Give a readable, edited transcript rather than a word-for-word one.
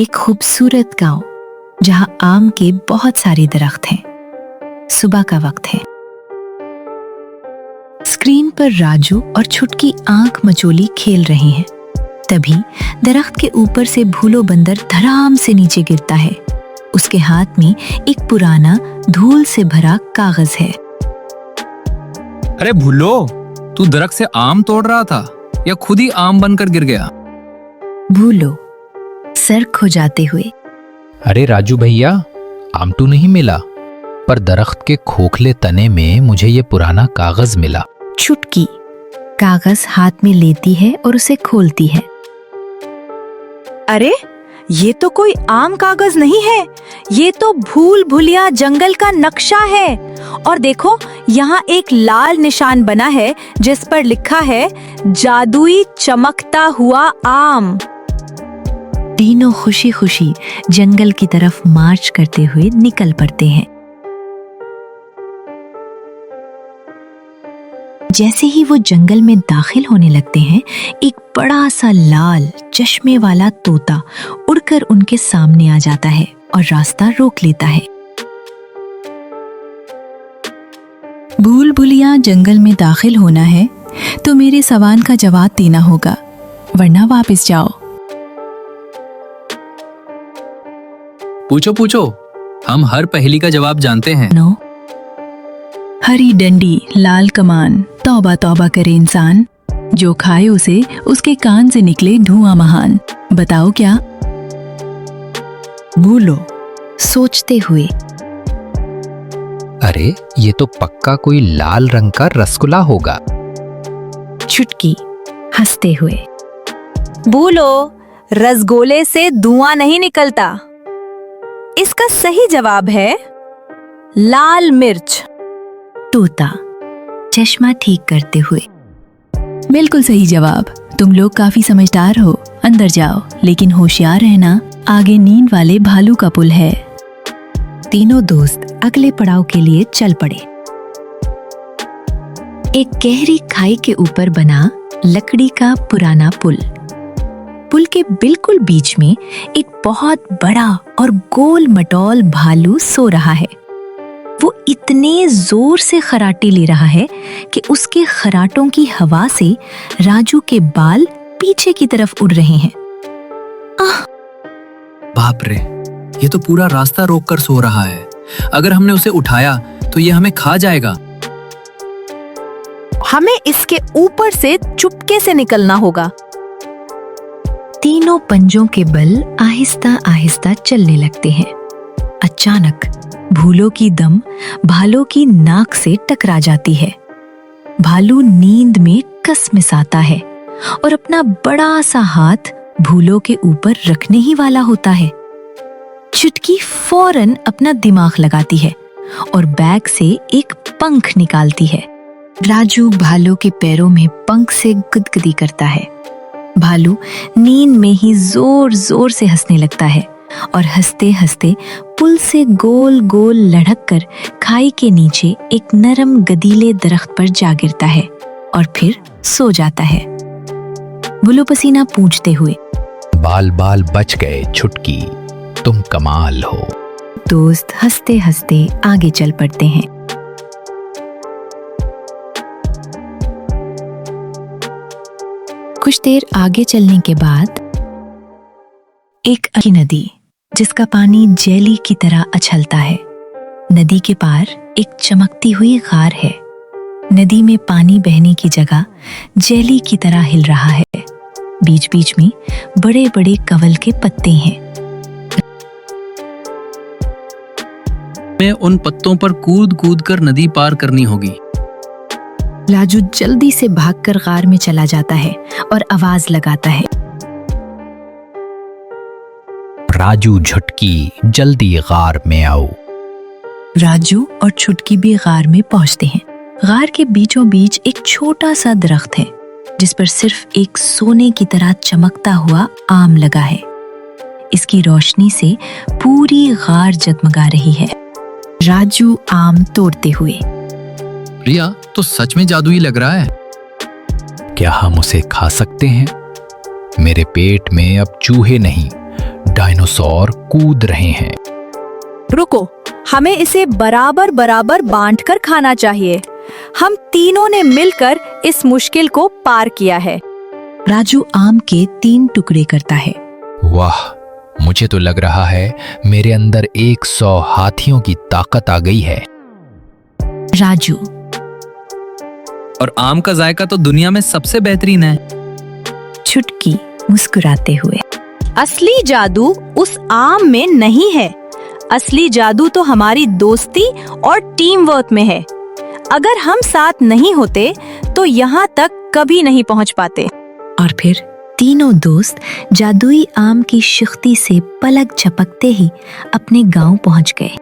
एक खूबसूरत गांव जहां आम के बहुत सारे दरख्त हैं। सुबह का वक्त है। स्क्रीन पर राजू और छुटकी आंख मचोली खेल रहे हैं। तभी दरख्त के ऊपर से भूलो बंदर धड़ाम से नीचे गिरता है। उसके हाथ में एक पुराना धूल से भरा कागज है। अरे भूलो, तू दरख्त से आम तोड़ रहा था या खुद ही आम बनकर गिर गया? भूलो सर खुजाते हुए, अरे राजू भैया, आम तो नहीं मिला, पर दरख्त के खोखले तने में मुझे ये पुराना कागज मिला। छुटकी कागज हाथ में लेती है और उसे खोलती है। अरे ये तो कोई आम कागज नहीं है, ये तो भूल भुलिया जंगल का नक्शा है। और देखो, यहाँ एक लाल निशान बना है जिस पर लिखा है जादुई चमकता हुआ आम। तीनों खुशी खुशी जंगल की तरफ मार्च करते हुए निकल पड़ते हैं। जैसे ही वो जंगल में दाखिल होने लगते हैं, एक बड़ा सा लाल चश्मे वाला तोता उड़कर उनके सामने आ जाता है और रास्ता रोक लेता है। भूल भुलिया जंगल में दाखिल होना है तो मेरे सवाल का जवाब देना होगा, वरना वापस जाओ। पूछो पूछो, हम हर पहेली का जवाब जानते हैं। नो। हरी डंडी लाल कमान, तौबा तौबा करे इंसान, जो खाए उसे उसके कान से निकले धुआं महान। बताओ क्या? भूलो सोचते हुए, अरे ये तो पक्का कोई लाल रंग का रसगुल्ला होगा। छुटकी हंसते हुए, भूलो, रसगोले से धुआं नहीं निकलता। इसका सही जवाब है लाल मिर्च। तोता चश्मा ठीक करते हुए, बिल्कुल सही जवाब। तुम लोग काफी समझदार हो, अंदर जाओ, लेकिन होशियार रहना, आगे नींद वाले भालू का पुल है। तीनों दोस्त अगले पड़ाव के लिए चल पड़े। एक गहरी खाई के ऊपर बना लकड़ी का पुराना पुल। पुल के बिल्कुल बीच में एक बहुत बड़ा और गोल मटोल भालू सो रहा है। वो इतने जोर से खराटे ले रहा है कि उसके खराटों की हवा से राजू के बाल पीछे की तरफ उड़ रहे हैं। बाप रे, ये तो पूरा रास्ता रोक कर सो रहा है। अगर हमने उसे उठाया तो ये हमें खा जाएगा। हमें इसके ऊपर से चुपके से निकलना होगा। तीनों पंजों के बल आहिस्ता आहिस्ता चलने लगते हैं। अचानक भूलो की दम भालू की नाक से टकरा जाती है। भालू नींद में कसमिसाता है और अपना बड़ा सा हाथ भूलो के ऊपर रखने ही वाला होता है। छुटकी फौरन अपना दिमाग लगाती है और बैग से एक पंख निकालती है। राजू भालू के पैरों में पंख से गुदगुदी करता है। भालू नींद में ही जोर जोर से हंसने लगता है और हंसते हंसते पुल से गोल गोल लढ़क कर खाई के नीचे एक नरम गदीले दरख्त पर जा गिरता है और फिर सो जाता है। भूलो पसीना पूंछते हुए, बाल बाल बच गए छुटकी, तुम कमाल हो। दोस्त हंसते हंसते आगे चल पड़ते हैं। कुछ देर आगे चलने के बाद एक नदी जिसका पानी जेली की तरह उछलता है। नदी के पार एक चमकती हुई गार है। नदी में पानी बहने की जगह जेली की तरह हिल रहा है। बीच बीच में बड़े बड़े कवल के पत्ते हैं। हमें उन पत्तों पर कूद कूद कर नदी पार करनी होगी। राजू जल्दी से भागकर गार में चला जाता है और आवाज लगाता है, राजू झुटकी, जल्दी गार में आओ। राजू और छुटकी भी गार में पहुंचते हैं। गार के बीचों बीच एक छोटा सा दरख्त है जिस पर सिर्फ एक सोने की तरह चमकता हुआ आम लगा है। इसकी रोशनी से पूरी गार जगमगा रही है। राजू आम तोड़ते हुए, रिया तो सच में जादुई लग रहा है। क्या हम उसे खा सकते हैं? मेरे पेट में अब चूहे नहीं, डायनासोर कूद रहे हैं। रुको, हमें इसे बराबर बराबर बांटकर खाना चाहिए। हम तीनों ने मिलकर इस मुश्किल को पार किया है। राजू आम के 3 टुकड़े करता है। वाह, मुझे तो लग रहा है मेरे अंदर 100 हाथियों की ताकत आ गई है। राजू, और आम का जायका तो दुनिया में सबसे बेहतरीन है। छुटकी मुस्कुराते हुए। असली जादू उस आम में नहीं है। असली जादू तो हमारी दोस्ती और टीम वर्क में है। अगर हम साथ नहीं होते तो यहाँ तक कभी नहीं पहुँच पाते। और फिर तीनों दोस्त जादुई आम की शक्ति से पलक झपकते ही अपने गांव पहुंच गए।